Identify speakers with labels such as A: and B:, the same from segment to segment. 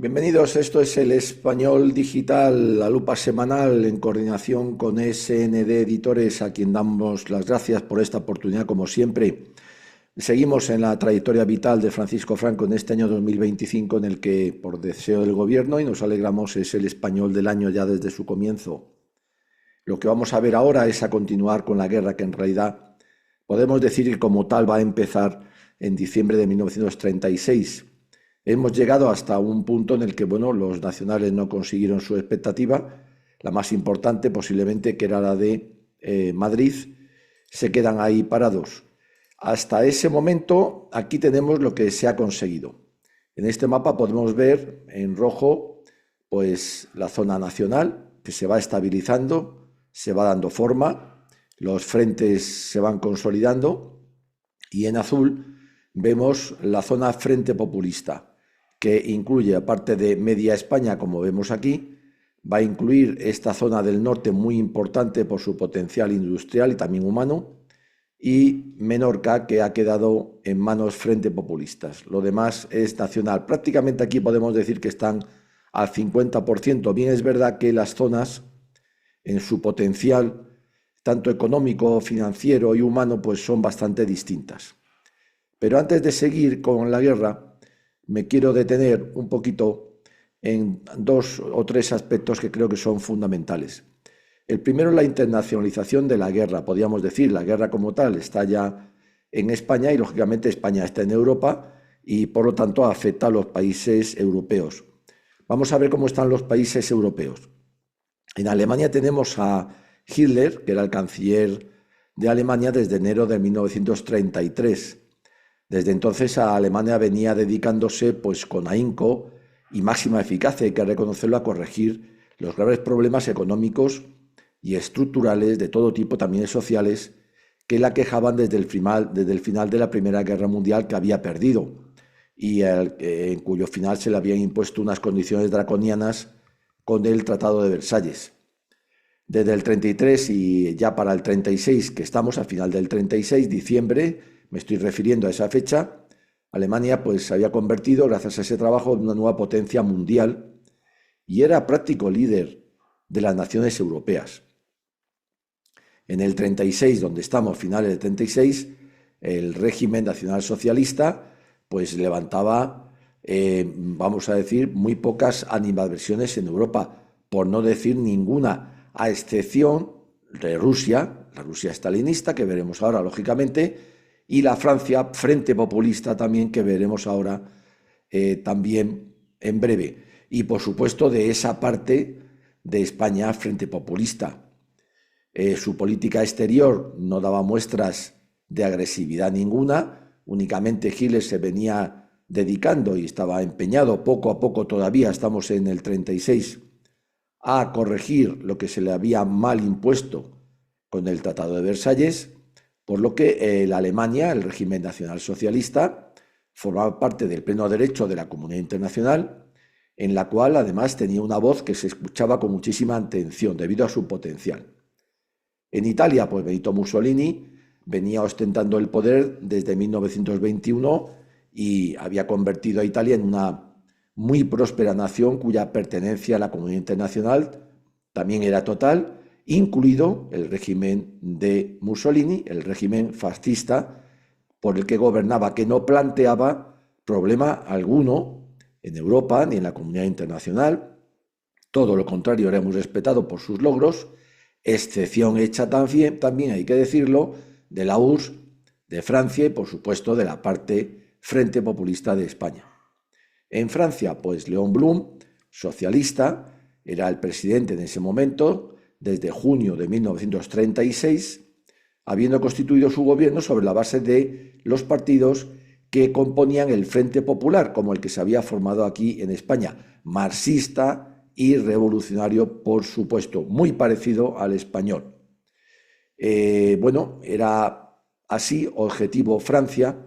A: Bienvenidos, esto es el Español Digital, la lupa semanal en coordinación con SND Editores, a quien damos las gracias por esta oportunidad, como siempre. Seguimos en la trayectoria vital de Francisco Franco en este año 2025, en el que, por deseo del Gobierno, y nos alegramos, es el español del año ya desde su comienzo. Lo que vamos a ver ahora es a continuar con la guerra, que en realidad podemos decir que como tal va a empezar en diciembre de 1936. Hemos llegado hasta un punto en el que, bueno, los nacionales no consiguieron su expectativa, la más importante posiblemente, que era la de Madrid, se quedan ahí parados. Hasta ese momento, aquí tenemos lo que se ha conseguido. En este mapa podemos ver en rojo, pues, la zona nacional, que se va estabilizando, se va dando forma, los frentes se van consolidando, y en azul vemos la zona frente populista, que incluye, aparte de media España, como vemos aquí, va a incluir esta zona del norte muy importante por su potencial industrial y también humano, y Menorca, que ha quedado en manos frente populistas. Lo demás es nacional. Prácticamente aquí podemos decir que están al 50%. Bien, es verdad que las zonas, en su potencial, tanto económico, financiero y humano, pues son bastante distintas. Pero antes de seguir con la guerra, me quiero detener un poquito en dos o tres aspectos que creo que son fundamentales. El primero es la internacionalización de la guerra. Podríamos decir, la guerra como tal está ya en España y, lógicamente, España está en Europa y, por lo tanto, afecta a los países europeos. Vamos a ver cómo están los países europeos. En Alemania tenemos a Hitler, que era el canciller de Alemania desde enero de 1933. Desde entonces Alemania venía dedicándose, pues, con ahínco y máxima eficacia, hay que reconocerlo, a corregir los graves problemas económicos y estructurales de todo tipo, también sociales, que la quejaban desde el final de la Primera Guerra Mundial, que había perdido y en cuyo final se le habían impuesto unas condiciones draconianas con el Tratado de Versalles. Desde el 33 y ya para el 36, que estamos al final del 36, diciembre, me estoy refiriendo a esa fecha, Alemania pues se había convertido, gracias a ese trabajo, en una nueva potencia mundial y era práctico líder de las naciones europeas. En el 36, donde estamos, finales del 36, el régimen nacionalsocialista pues levantaba, vamos a decir, muy pocas animadversiones en Europa, por no decir ninguna, a excepción de Rusia, la Rusia stalinista, que veremos ahora, lógicamente, y la Francia frente populista también, que veremos ahora también en breve. Y, por supuesto, de esa parte de España frente populista. Su política exterior no daba muestras de agresividad ninguna, únicamente Hitler se venía dedicando y estaba empeñado poco a poco, todavía estamos en el 36, a corregir lo que se le había mal impuesto con el Tratado de Versalles, por lo que la Alemania, el régimen nacionalsocialista, formaba parte del pleno derecho de la comunidad internacional, en la cual además tenía una voz que se escuchaba con muchísima atención debido a su potencial. En Italia, pues Benito Mussolini venía ostentando el poder desde 1921 y había convertido a Italia en una muy próspera nación cuya pertenencia a la comunidad internacional también era total, incluido el régimen de Mussolini, el régimen fascista por el que gobernaba, que no planteaba problema alguno en Europa ni en la comunidad internacional. Todo lo contrario, era muy respetado por sus logros, excepción hecha también, hay que decirlo, de la URSS, de Francia y, por supuesto, de la parte Frente Populista de España. En Francia, pues Léon Blum, socialista, era el presidente en ese momento, desde junio de 1936, habiendo constituido su gobierno sobre la base de los partidos que componían el Frente Popular, como el que se había formado aquí en España, marxista y revolucionario, por supuesto, muy parecido al español. Bueno, era así objetivo Francia,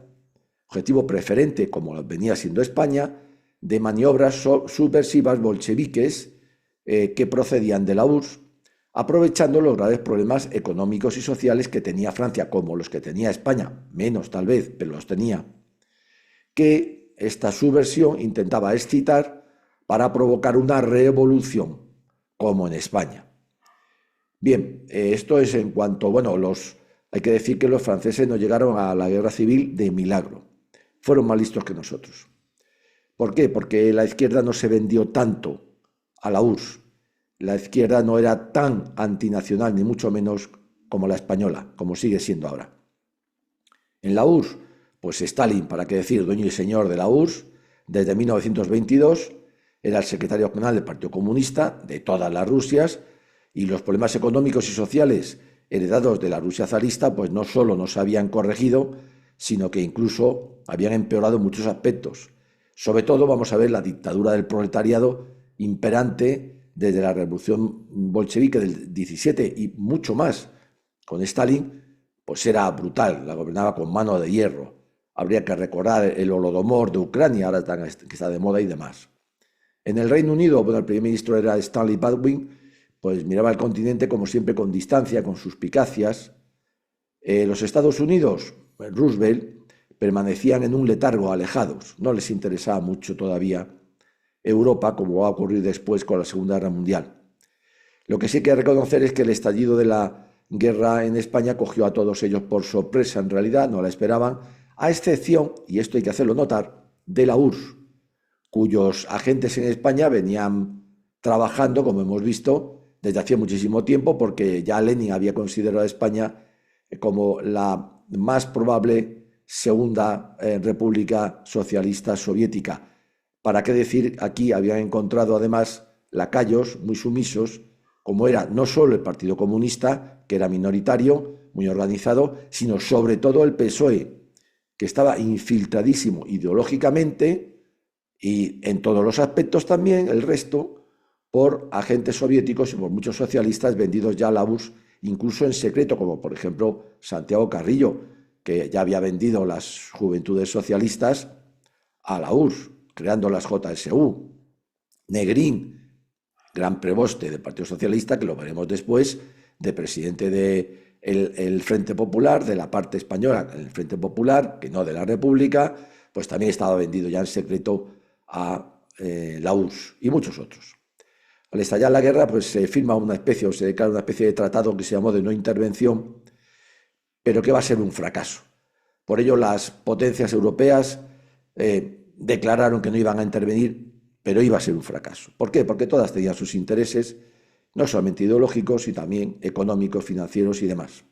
A: objetivo preferente, como venía siendo España, de maniobras subversivas bolcheviques que procedían de la URSS, aprovechando los graves problemas económicos y sociales que tenía Francia, como los que tenía España, menos tal vez, pero los tenía, que esta subversión intentaba excitar para provocar una revolución, como en España. Bien, esto es en cuanto, bueno, hay que decir que los franceses no llegaron a la guerra civil de milagro, fueron más listos que nosotros. ¿Por qué? Porque la izquierda no se vendió tanto a la URSS, la izquierda no era tan antinacional, ni mucho menos como la española, como sigue siendo ahora. En la URSS, pues Stalin, para qué decir, dueño y señor de la URSS, desde 1922, era el secretario general del Partido Comunista de todas las Rusias, y los problemas económicos y sociales heredados de la Rusia zarista, pues no solo no se habían corregido, sino que incluso habían empeorado muchos aspectos. Sobre todo, vamos a ver la dictadura del proletariado imperante desde la revolución bolchevique del 17 y mucho más. Con Stalin, pues era brutal, la gobernaba con mano de hierro. Habría que recordar el Holodomor de Ucrania, ahora que está de moda y demás. En el Reino Unido, bueno, el primer ministro era Stanley Baldwin, pues miraba el continente como siempre con distancia, con suspicacias. Los Estados Unidos, Roosevelt, permanecían en un letargo, alejados. No les interesaba mucho todavía Europa, como va a ocurrir después con la Segunda Guerra Mundial. Lo que sí hay que reconocer es que el estallido de la guerra en España cogió a todos ellos por sorpresa, en realidad no la esperaban, a excepción, y esto hay que hacerlo notar, de la URSS, cuyos agentes en España venían trabajando, como hemos visto, desde hacía muchísimo tiempo, porque ya Lenin había considerado a España como la más probable segunda república socialista soviética. ¿Para qué decir? Aquí habían encontrado además lacayos muy sumisos, como era no solo el Partido Comunista, que era minoritario, muy organizado, sino sobre todo el PSOE, que estaba infiltradísimo ideológicamente y en todos los aspectos también, el resto, por agentes soviéticos y por muchos socialistas vendidos ya a la URSS, incluso en secreto, como por ejemplo Santiago Carrillo, que ya había vendido las Juventudes Socialistas a la URSS, creando las JSU. Negrín, gran preboste del Partido Socialista, que lo veremos después, de presidente del Frente Popular, de la parte española, el Frente Popular, que no de la República, pues también estaba vendido ya en secreto a la URSS y muchos otros. Al estallar la guerra, pues se firma una especie, o se declara una especie de tratado que se llamó de no intervención, pero que va a ser un fracaso. Por ello, las potencias europeas declararon que no iban a intervenir, pero iba a ser un fracaso. ¿Por qué? Porque todas tenían sus intereses, no solamente ideológicos, sino también económicos, financieros y demás.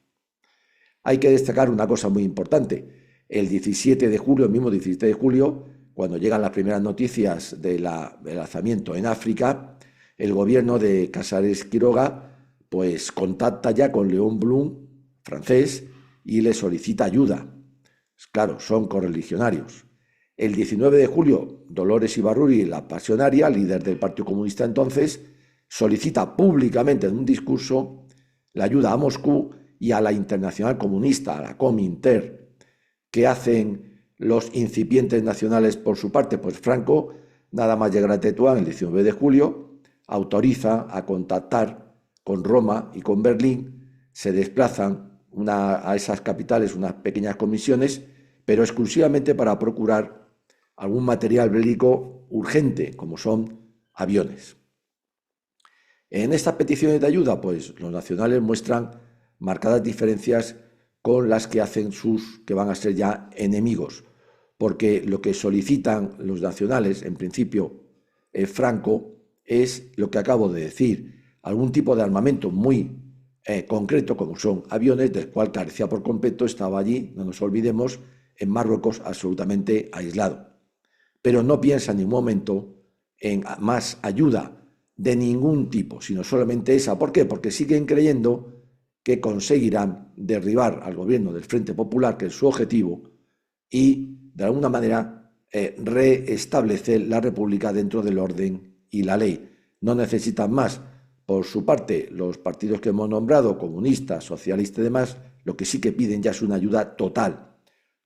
A: Hay que destacar una cosa muy importante. El 17 de julio, el mismo 17 de julio, cuando llegan las primeras noticias del alzamiento en África, el gobierno de Casares Quiroga pues contacta ya con Léon Blum, francés, y le solicita ayuda. Claro, son correligionarios. El 19 de julio, Dolores Ibarruri, la pasionaria, líder del Partido Comunista entonces, solicita públicamente en un discurso la ayuda a Moscú y a la Internacional Comunista, a la Cominter. ¿Qué hacen los incipientes nacionales por su parte? Pues Franco, nada más llegar a Tetuán el 19 de julio, autoriza a contactar con Roma y con Berlín, se desplazan a esas capitales unas pequeñas comisiones, pero exclusivamente para procurar algún material bélico urgente, como son aviones. En estas peticiones de ayuda, pues los nacionales muestran marcadas diferencias con las que hacen que van a ser ya enemigos, porque lo que solicitan los nacionales, en principio, Franco, es lo que acabo de decir, algún tipo de armamento muy concreto, como son aviones, del cual carecía por completo, estaba allí, no nos olvidemos, en Marruecos absolutamente aislado. Pero no piensa en ningún momento en más ayuda de ningún tipo, sino solamente esa. ¿Por qué? Porque siguen creyendo que conseguirán derribar al gobierno del Frente Popular, que es su objetivo, y de alguna manera reestablecer la República dentro del orden y la ley. No necesitan más. Por su parte, los partidos que hemos nombrado, comunistas, socialistas y demás, lo que sí que piden ya es una ayuda total,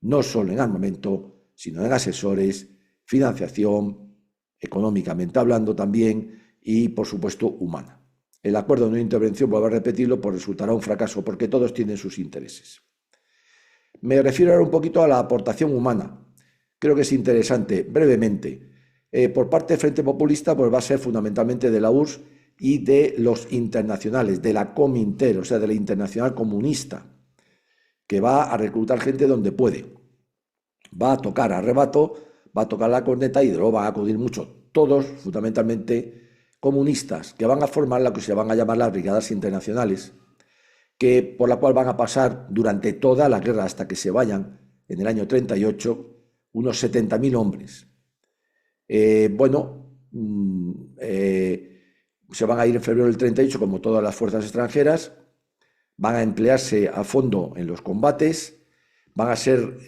A: no solo en armamento, sino en asesores, financiación, económicamente hablando también, y por supuesto humana. El acuerdo de no intervención, vuelvo a repetirlo, pues resultará un fracaso porque todos tienen sus intereses. Me refiero ahora un poquito a la aportación humana. Creo que es interesante, brevemente. Por parte del Frente Populista, pues va a ser fundamentalmente de la URSS y de los internacionales, de la Cominter, o sea, de la Internacional Comunista, que va a reclutar gente donde puede. Va a tocar a rebato, va a tocar la corneta y de luego van a acudir muchos, todos fundamentalmente comunistas, que van a formar lo que se van a llamar las brigadas internacionales, por la cual van a pasar durante toda la guerra hasta que se vayan en el año 38 unos 70.000 hombres. Se van a ir en febrero del 38 como todas las fuerzas extranjeras, van a emplearse a fondo en los combates, van a ser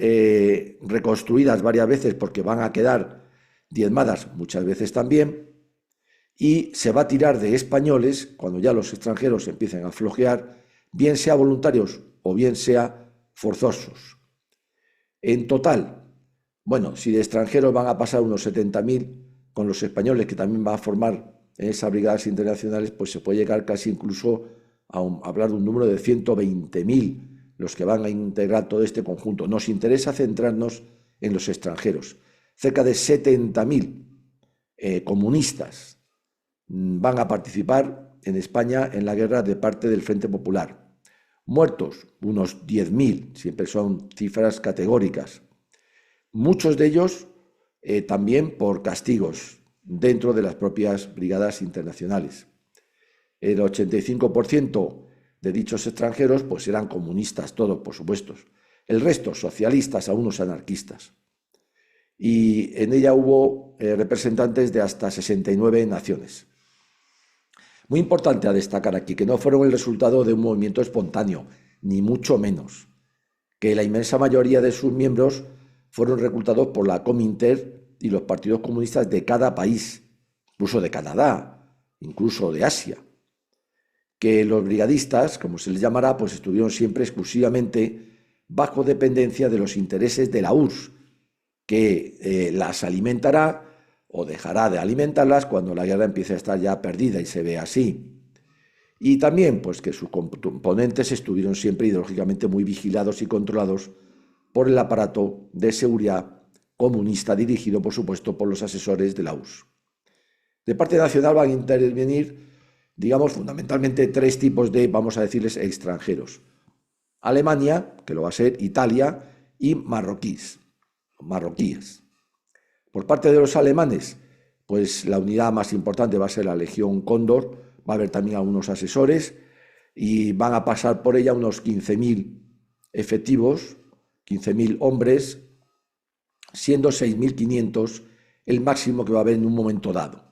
A: reconstruidas varias veces porque van a quedar diezmadas muchas veces también, y se va a tirar de españoles cuando ya los extranjeros empiecen a flojear, bien sea voluntarios o bien sea forzosos. En total, bueno, si de extranjeros van a pasar unos 70.000 con los españoles que también van a formar en esas brigadas internacionales, pues se puede llegar casi incluso a hablar de un número de 120.000 los que van a integrar todo este conjunto. Nos interesa centrarnos en los extranjeros. Cerca de 70.000 comunistas van a participar en España en la guerra de parte del Frente Popular. Muertos, unos 10.000, siempre son cifras categóricas. Muchos de ellos también por castigos dentro de las propias brigadas internacionales. El 85% de dichos extranjeros pues eran comunistas, todos por supuesto. El resto socialistas, algunos anarquistas. Y en ella hubo representantes de hasta 69 naciones. Muy importante a destacar aquí que no fueron el resultado de un movimiento espontáneo, ni mucho menos, que la inmensa mayoría de sus miembros fueron reclutados por la Cominter y los partidos comunistas de cada país, incluso de Canadá, incluso de Asia, que los brigadistas, como se les llamará, pues estuvieron siempre exclusivamente bajo dependencia de los intereses de la URSS, que las alimentará o dejará de alimentarlas cuando la guerra empiece a estar ya perdida y se ve así. Y también pues que sus componentes estuvieron siempre ideológicamente muy vigilados y controlados por el aparato de seguridad comunista dirigido, por supuesto, por los asesores de la URSS. De parte nacional van a intervenir, digamos, fundamentalmente tres tipos de, vamos a decirles, extranjeros. Alemania, que lo va a ser, Italia y marroquíes. Por parte de los alemanes, pues la unidad más importante va a ser la Legión Cóndor, va a haber también algunos asesores y van a pasar por ella unos 15.000 efectivos, 15.000 hombres, siendo 6.500 el máximo que va a haber en un momento dado.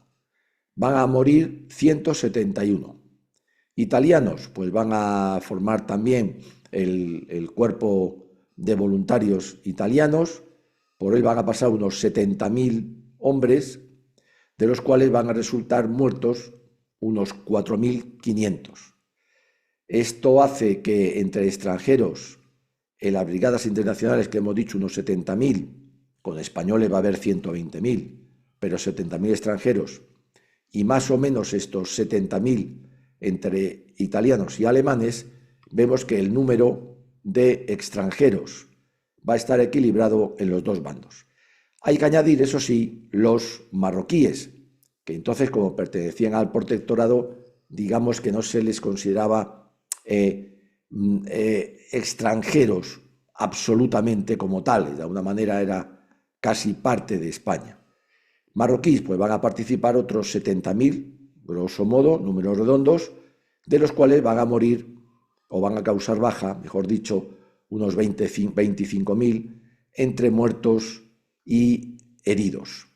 A: Van a morir 171. Italianos, pues van a formar también el cuerpo de voluntarios italianos, por él van a pasar unos 70.000 hombres, de los cuales van a resultar muertos unos 4.500. Esto hace que entre extranjeros, en las brigadas internacionales que hemos dicho unos 70.000, con españoles va a haber 120.000, pero 70.000 extranjeros, y más o menos estos 70.000 entre italianos y alemanes, vemos que el número de extranjeros va a estar equilibrado en los dos bandos. Hay que añadir, eso sí, los marroquíes, que entonces, como pertenecían al protectorado, digamos que no se les consideraba extranjeros absolutamente como tales, de alguna manera era casi parte de España. Marroquíes, pues van a participar otros 70.000, grosso modo, números redondos, de los cuales van a morir o van a causar baja, mejor dicho, unos 25.000 entre muertos y heridos.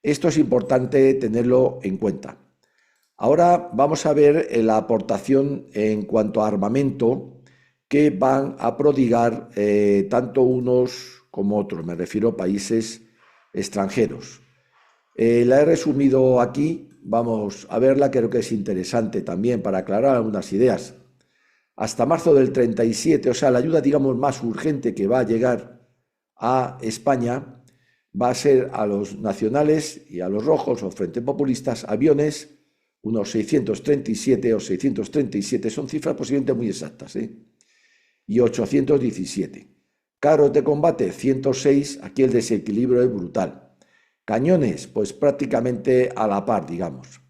A: Esto es importante tenerlo en cuenta. Ahora vamos a ver la aportación en cuanto a armamento que van a prodigar tanto unos como otros, me refiero a países extranjeros. La he resumido aquí, vamos a verla, creo que es interesante también para aclarar algunas ideas. Hasta marzo del 37, o sea, la ayuda, digamos, más urgente que va a llegar a España va a ser a los nacionales y a los rojos o frente populistas, aviones, unos 637 o 637, son cifras posiblemente muy exactas, y 817. Carros de combate, 106, aquí el desequilibrio es brutal. Cañones, pues prácticamente a la par, digamos.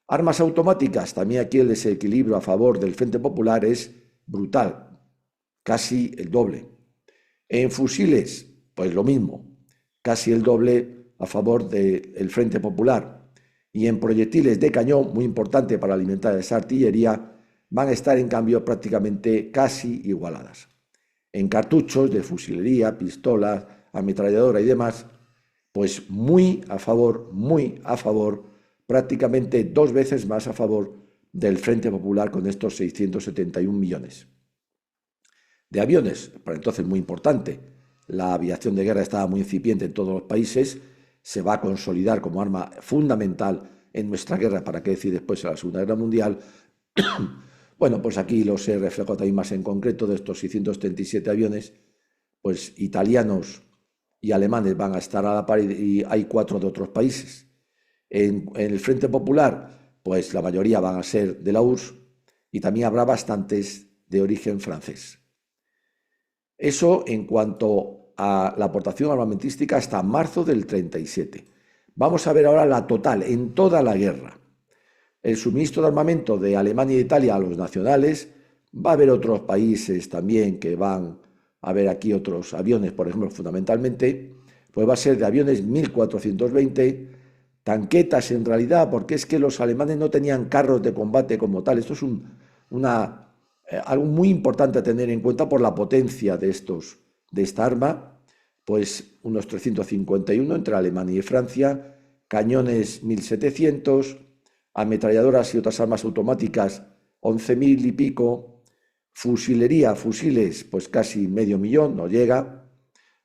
A: Armas automáticas, también aquí el desequilibrio a favor del Frente Popular es brutal, casi el doble. En fusiles, pues lo mismo, casi el doble a favor del Frente Popular. Y en proyectiles de cañón, muy importante para alimentar esa artillería, van a estar en cambio prácticamente casi igualadas. En cartuchos de fusilería, pistolas, ametralladora y demás, pues muy a favor, prácticamente 2 veces más a favor del Frente Popular con estos 671 millones. De aviones, para entonces muy importante, la aviación de guerra estaba muy incipiente en todos los países, se va a consolidar como arma fundamental en nuestra guerra, para qué decir después en la Segunda Guerra Mundial. Bueno, pues aquí los he reflejado también más en concreto de estos 637 aviones, pues italianos y alemanes van a estar a la par y hay 4 de otros países. En el Frente Popular, pues la mayoría van a ser de la URSS y también habrá bastantes de origen francés. Eso en cuanto a la aportación armamentística hasta marzo del 37. Vamos a ver ahora la total en toda la guerra. El suministro de armamento de Alemania e Italia a los nacionales, va a haber otros países también que van a ver aquí otros aviones, por ejemplo, fundamentalmente, pues va a ser de aviones 1420, tanquetas en realidad, porque es que los alemanes no tenían carros de combate como tal. Esto es algo muy importante a tener en cuenta por la potencia de esta arma, pues unos 351 entre Alemania y Francia, cañones 1700, ametralladoras y otras armas automáticas 11.000 y pico, fusiles, pues casi 500.000, no llega,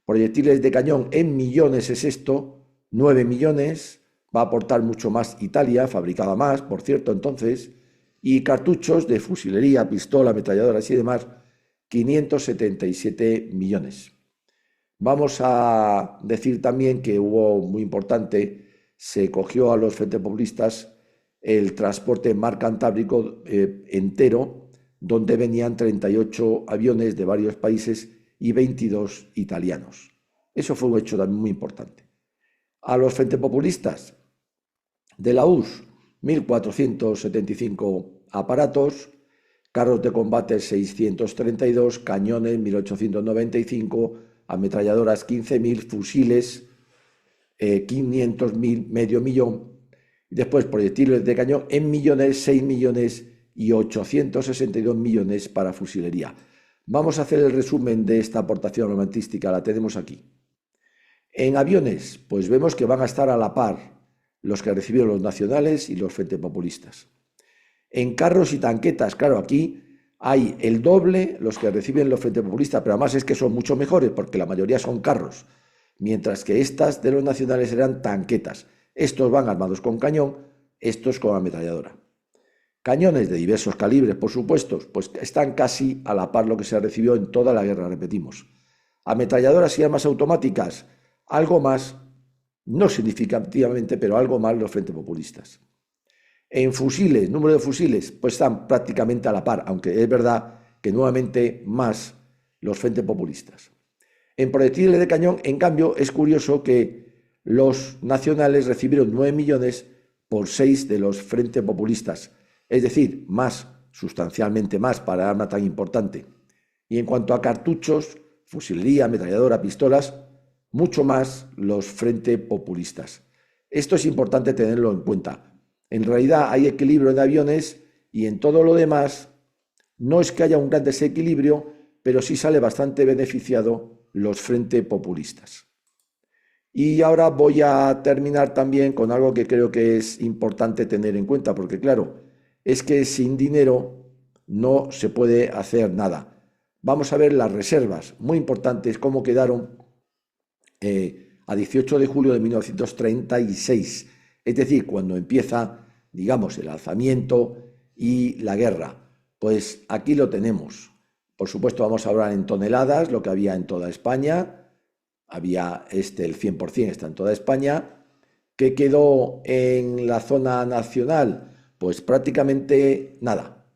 A: proyectiles de cañón en millones es esto, 9 millones, va a aportar mucho más Italia, fabricaba más, por cierto, entonces, y cartuchos de fusilería, pistola, ametralladoras y demás, 577 millones. Vamos a decir también que hubo, muy importante, se cogió a los frentes populistas el transporte mar Cantábrico entero, donde venían 38 aviones de varios países y 22 italianos. Eso fue un hecho también muy importante. A los frentes populistas de la URSS, 1.475 aparatos, carros de combate 632, cañones 1.895, ametralladoras 15.000, fusiles 500.000, 500.000, después proyectiles de cañón en millones, 6 millones y 862 millones para fusilería. Vamos a hacer el resumen de esta aportación armamentística, la tenemos aquí. En aviones, pues vemos que van a estar a la par los que recibieron los nacionales y los frentes populistas. En carros y tanquetas, claro, aquí hay el doble los que reciben los frentes populistas, pero además es que son mucho mejores porque la mayoría son carros, mientras que estas de los nacionales eran tanquetas. Estos van armados con cañón, estos con ametralladora. Cañones de diversos calibres, por supuesto, pues están casi a la par lo que se recibió en toda la guerra, repetimos. Ametralladoras y armas automáticas, algo más, no significativamente, pero algo más los frentes populistas. En fusiles, número de fusiles, pues están prácticamente a la par, aunque es verdad que nuevamente más los frentes populistas. En proyectiles de cañón, en cambio, es curioso que los nacionales recibieron 9 millones por 6 de los frentes populistas, es decir, más, sustancialmente más para arma tan importante. Y en cuanto a cartuchos, fusilería, ametralladora, pistolas, mucho más los frentes populistas. Esto es importante tenerlo en cuenta. En realidad hay equilibrio en aviones y en todo lo demás no es que haya un gran desequilibrio, pero sí sale bastante beneficiado los frentes populistas. Y ahora voy a terminar también con algo que creo que es importante tener en cuenta, porque claro, es que sin dinero no se puede hacer nada. Vamos a ver las reservas, muy importantes, cómo quedaron a 18 de julio de 1936, es decir, cuando empieza, digamos, el alzamiento y la guerra. Pues aquí lo tenemos. Por supuesto, vamos a hablar en toneladas, lo que había en toda España. Había el 100% está en toda España. ¿Qué quedó en la zona nacional? Pues prácticamente nada.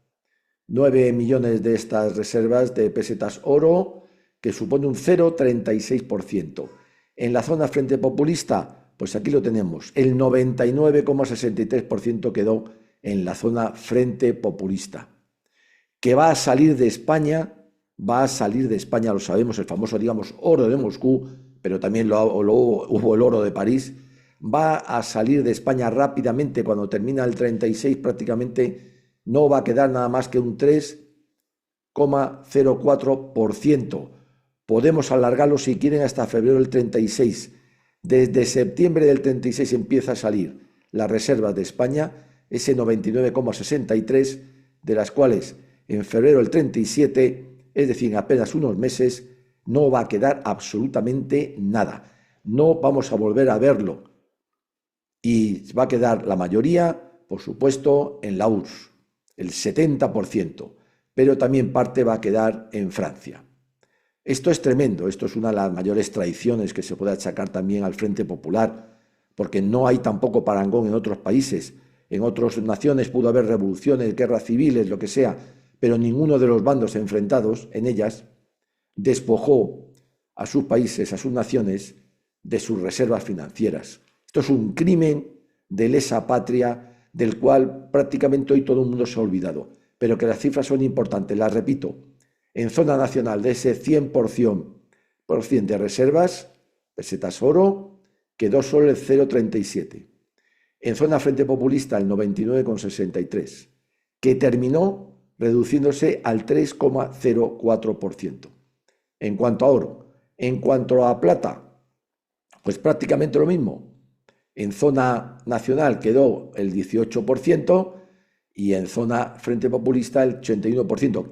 A: 9 millones de estas reservas de pesetas oro, que supone un 0,36%. En la zona frente populista, Pues aquí lo tenemos. El 99,63% quedó en la zona Frente Populista. Que va a salir de España, lo sabemos, el famoso, digamos, oro de Moscú, pero también hubo el oro de París, va a salir de España rápidamente cuando termina el 36, prácticamente no va a quedar nada más que un 3,04%. Podemos alargarlo si quieren hasta febrero del 36. Desde septiembre del 36 empieza a salir las reservas de España, ese 99,63, de las cuales en febrero del 37, es decir, en apenas unos meses, no va a quedar absolutamente nada. No vamos a volver a verlo. Y va a quedar la mayoría, por supuesto, en la URSS, el 70%, pero también parte va a quedar en Francia. Esto es tremendo, esto es una de las mayores traiciones que se puede achacar también al Frente Popular, porque no hay tampoco parangón en otros países. En otras naciones pudo haber revoluciones, guerras civiles, lo que sea, pero ninguno de los bandos enfrentados en ellas despojó a sus países, a sus naciones, de sus reservas financieras. Esto es un crimen de lesa patria del cual prácticamente hoy todo el mundo se ha olvidado, pero que las cifras son importantes, las repito. En zona nacional, de ese 100% de reservas, pesetas oro, quedó solo el 0,37. En zona Frente Populista, el 99,63, que terminó reduciéndose al 3,04%. En cuanto a oro, en cuanto a plata, pues prácticamente lo mismo. En zona nacional quedó el 18% y en zona Frente Populista el 81%,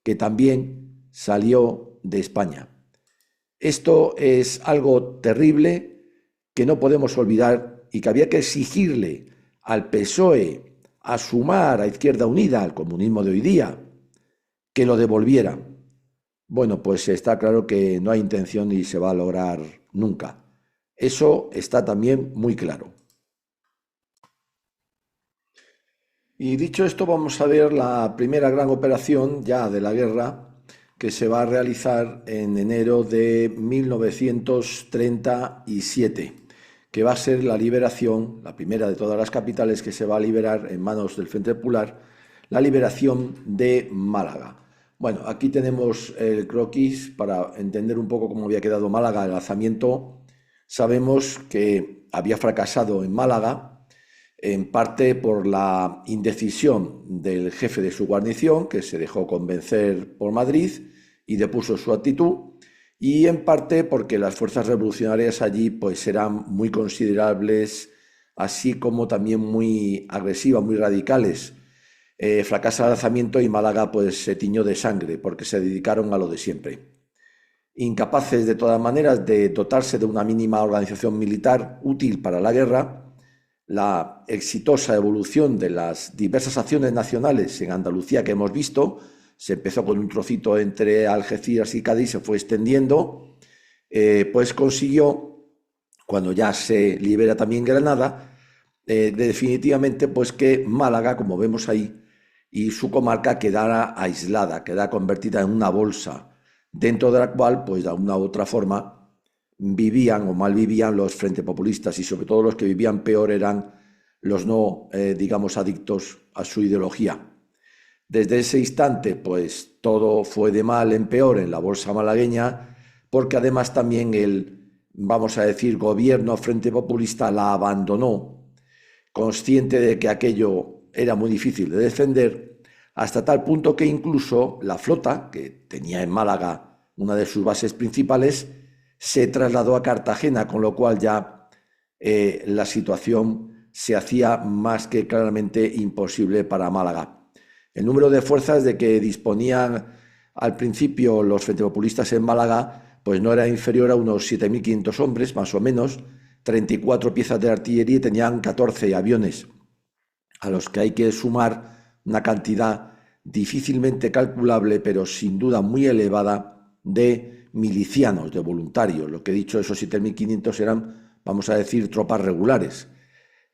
A: que también salió de España. Esto es algo terrible que no podemos olvidar y que había que exigirle al PSOE, a Sumar, a Izquierda Unida, al comunismo de hoy día, que lo devolviera. Bueno, pues está claro que no hay intención y se va a lograr nunca. Eso está también muy claro. Y dicho esto, vamos a ver la primera gran operación ya de la guerra que se va a realizar en enero de 1937, que va a ser la liberación, la primera de todas las capitales que se va a liberar en manos del Frente Popular, la liberación de Málaga. Bueno, aquí tenemos el croquis para entender un poco cómo había quedado Málaga. El alzamiento, sabemos que había fracasado en Málaga, en parte por la indecisión del jefe de su guarnición, que se dejó convencer por Madrid y depuso su actitud, y en parte porque las fuerzas revolucionarias allí pues eran muy considerables, así como también muy agresivas, muy radicales. Fracasa el alzamiento y Málaga pues se tiñó de sangre porque se dedicaron a lo de siempre. Incapaces de todas maneras de dotarse de una mínima organización militar útil para la guerra, la exitosa evolución de las diversas acciones nacionales en Andalucía que hemos visto, se empezó con un trocito entre Algeciras y Cádiz, se fue extendiendo, pues consiguió, cuando ya se libera también Granada, definitivamente pues que Málaga, como vemos ahí, y su comarca quedara aislada, quedara convertida en una bolsa, dentro de la cual, pues de alguna u otra forma, vivían o malvivían los frente populistas, y sobre todo los que vivían peor eran los no, digamos, adictos a su ideología. Desde ese instante, pues todo fue de mal en peor en la bolsa malagueña, porque además también el, vamos a decir, gobierno frente populista la abandonó, consciente de que aquello era muy difícil de defender, hasta tal punto que incluso la flota, que tenía en Málaga una de sus bases principales, se trasladó a Cartagena, con lo cual ya la situación se hacía más que claramente imposible para Málaga. El número de fuerzas de que disponían al principio los frentepopulistas en Málaga pues no era inferior a unos 7.500 hombres, más o menos, 34 piezas de artillería y tenían 14 aviones, a los que hay que sumar una cantidad difícilmente calculable, pero sin duda muy elevada, de milicianos, de voluntarios. Lo que he dicho, esos 7.500 eran, vamos a decir, tropas regulares,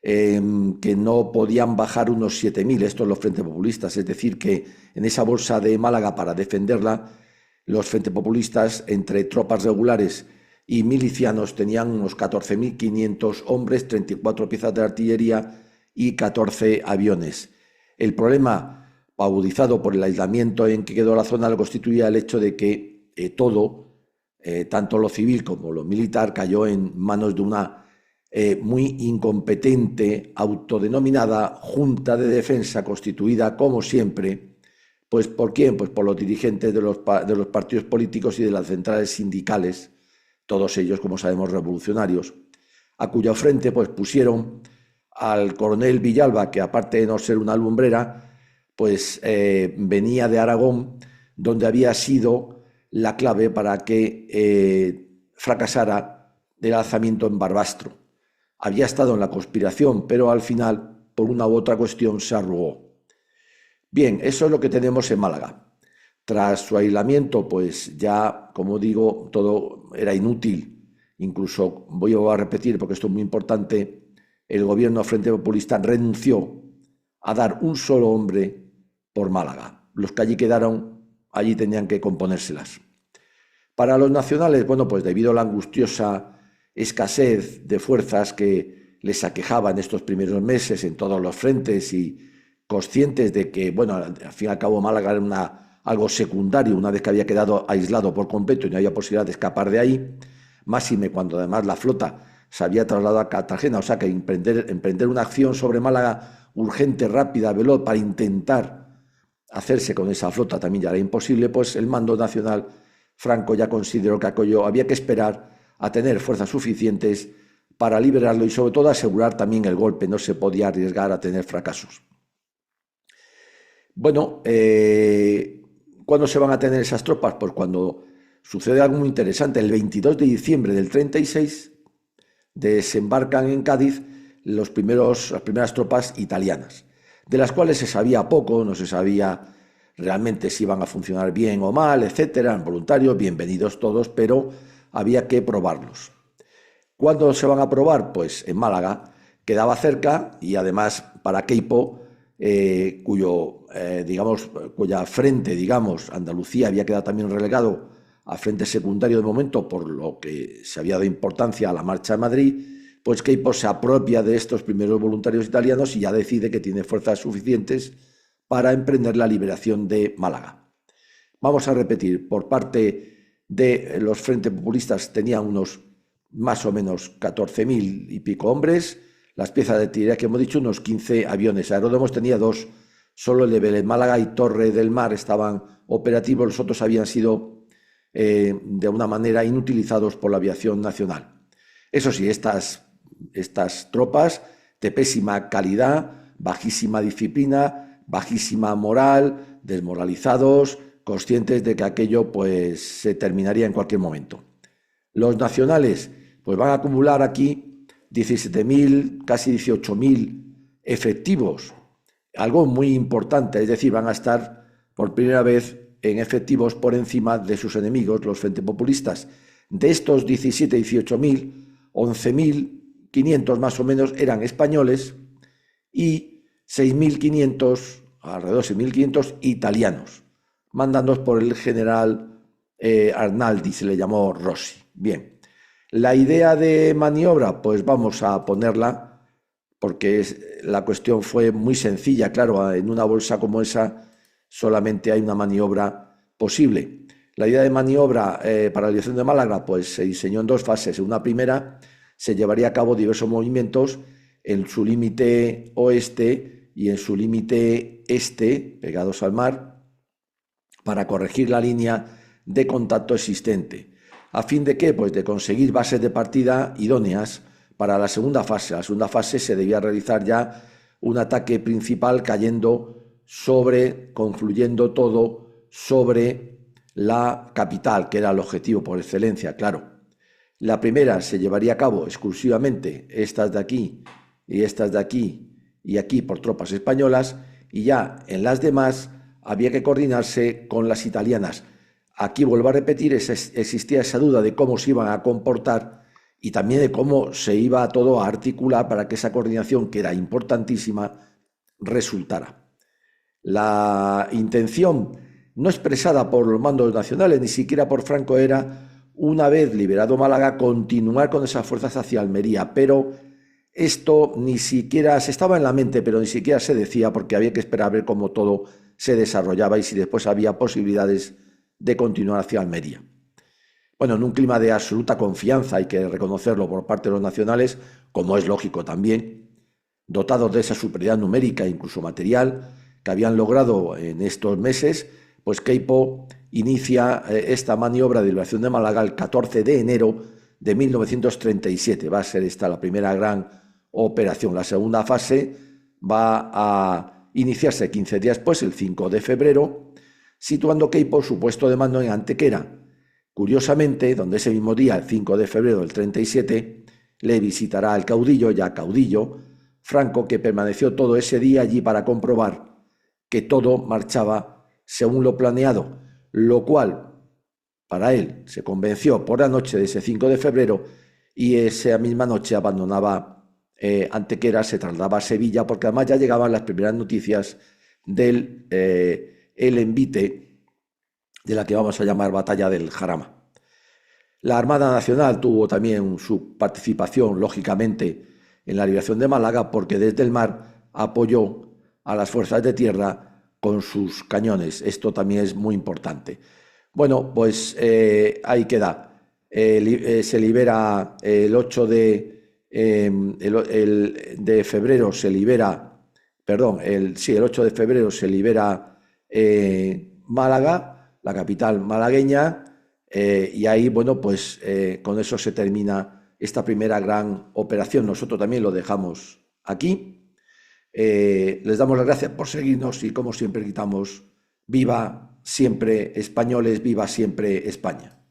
A: que no podían bajar unos 7.000, estos los frentes populistas, es decir, que en esa bolsa de Málaga, para defenderla, los frentes populistas, entre tropas regulares y milicianos tenían unos 14.500 hombres, 34 piezas de artillería y 14 aviones. El problema, agudizado por el aislamiento en que quedó la zona, lo constituía el hecho de que todo, tanto lo civil como lo militar, cayó en manos de una muy incompetente, autodenominada Junta de Defensa, constituida, como siempre, pues ¿por quién? Pues por los dirigentes de los partidos políticos y de las centrales sindicales, todos ellos, como sabemos, revolucionarios, a cuyo frente pues pusieron al coronel Villalba, que aparte de no ser una lumbrera, pues venía de Aragón, donde había sido la clave para que fracasara el alzamiento en Barbastro. Había estado en la conspiración, pero al final, por una u otra cuestión, se arrugó. Bien, eso es lo que tenemos en Málaga. Tras su aislamiento, pues ya, como digo, todo era inútil. Incluso, voy a repetir, porque esto es muy importante, el gobierno Frente Populista renunció a dar un solo hombre por Málaga. Los que allí quedaron, allí tenían que componérselas. Para los nacionales, bueno, pues debido a la angustiosa escasez de fuerzas que les aquejaba en estos primeros meses en todos los frentes y conscientes de que, bueno, al fin y al cabo Málaga era algo secundario una vez que había quedado aislado por completo y no había posibilidad de escapar de ahí, máxime cuando además la flota se había trasladado a Cartagena, o sea que emprender una acción sobre Málaga urgente, rápida, veloz, para intentar hacerse con esa flota también ya era imposible, pues el mando nacional Franco ya consideró que aquello había que esperar a tener fuerzas suficientes para liberarlo y sobre todo asegurar también el golpe, no se podía arriesgar a tener fracasos. Bueno, ¿cuándo se van a tener esas tropas? Pues cuando sucede algo muy interesante. El 22 de diciembre del 36 desembarcan en Cádiz las primeras tropas italianas, de las cuales se sabía poco, no se sabía realmente si iban a funcionar bien o mal, etcétera, eran voluntarios, bienvenidos todos, pero había que probarlos. ¿Cuándo se van a probar? Pues en Málaga, quedaba cerca y además para Queipo, cuya frente, Andalucía había quedado también relegado a frente secundario de momento, por lo que se había dado importancia a la marcha a Madrid, pues Queipo se apropia de estos primeros voluntarios italianos y ya decide que tiene fuerzas suficientes para emprender la liberación de Málaga. Vamos a repetir, por parte de los frentes populistas tenían unos más o menos 14.000 y pico hombres, las piezas de artillería que hemos dicho, unos 15 aviones. Aeródromos tenía 2, solo el de Vélez Málaga y Torre del Mar estaban operativos, los otros habían sido de una manera inutilizados por la aviación nacional. Eso sí, estas tropas de pésima calidad, bajísima disciplina, bajísima moral, desmoralizados, conscientes de que aquello pues se terminaría en cualquier momento. Los nacionales pues van a acumular aquí 17.000, casi 18.000 efectivos, algo muy importante, es decir, van a estar por primera vez en efectivos por encima de sus enemigos, los frentes populistas. De estos 17, 18.000, 11.500 más o menos eran españoles y 6.500, alrededor de 6.500 italianos, mandados por el general Arnaldi, se le llamó Rossi. Bien, la idea de maniobra, pues vamos a ponerla, porque la cuestión fue muy sencilla, claro, en una bolsa como esa solamente hay una maniobra posible. La idea de maniobra para la liberación de Málaga pues se diseñó en 2 fases. En una primera se llevaría a cabo diversos movimientos en su límite oeste y en su límite este, pegados al mar, para corregir la línea de contacto existente. ¿A fin de qué? Pues de conseguir bases de partida idóneas para la segunda fase. La segunda fase se debía realizar ya un ataque principal confluyendo todo sobre la capital, que era el objetivo por excelencia, claro. La primera se llevaría a cabo exclusivamente estas de aquí y estas de aquí y aquí por tropas españolas, y ya en las demás había que coordinarse con las italianas. Aquí vuelvo a repetir, existía esa duda de cómo se iban a comportar y también de cómo se iba todo a articular para que esa coordinación, que era importantísima, resultara. La intención no expresada por los mandos nacionales, ni siquiera por Franco, era una vez liberado Málaga, continuar con esas fuerzas hacia Almería, pero esto ni siquiera se estaba en la mente, pero ni siquiera se decía porque había que esperar a ver cómo todo se desarrollaba y si después había posibilidades de continuar hacia Almería. Bueno, en un clima de absoluta confianza, hay que reconocerlo por parte de los nacionales, como es lógico también, dotados de esa superioridad numérica e incluso material que habían logrado en estos meses, pues Queipo inicia esta maniobra de liberación de Málaga el 14 de enero de 1937. Va a ser esta la primera gran operación. La segunda fase va a iniciarse 15 días después, el 5 de febrero, situando Queipo su puesto de mando en Antequera. Curiosamente, donde ese mismo día, el 5 de febrero del 37, le visitará el caudillo, ya caudillo, Franco, que permaneció todo ese día allí para comprobar que todo marchaba según lo planeado, lo cual para él se convenció por la noche de ese 5 de febrero y esa misma noche abandonaba Antequera, se trasladaba a Sevilla, porque además ya llegaban las primeras noticias del el envite de la que vamos a llamar Batalla del Jarama. La Armada Nacional tuvo también su participación, lógicamente, en la liberación de Málaga, porque desde el mar apoyó a las fuerzas de tierra con sus cañones. Esto también es muy importante. Bueno, pues ahí queda. Se libera el 8 de febrero, se libera, perdón, el 8 de febrero se libera Málaga, la capital malagueña, y ahí, bueno, pues con eso se termina esta primera gran operación. Nosotros también lo dejamos aquí. Les damos las gracias por seguirnos y, como siempre, gritamos: viva siempre españoles, viva siempre España.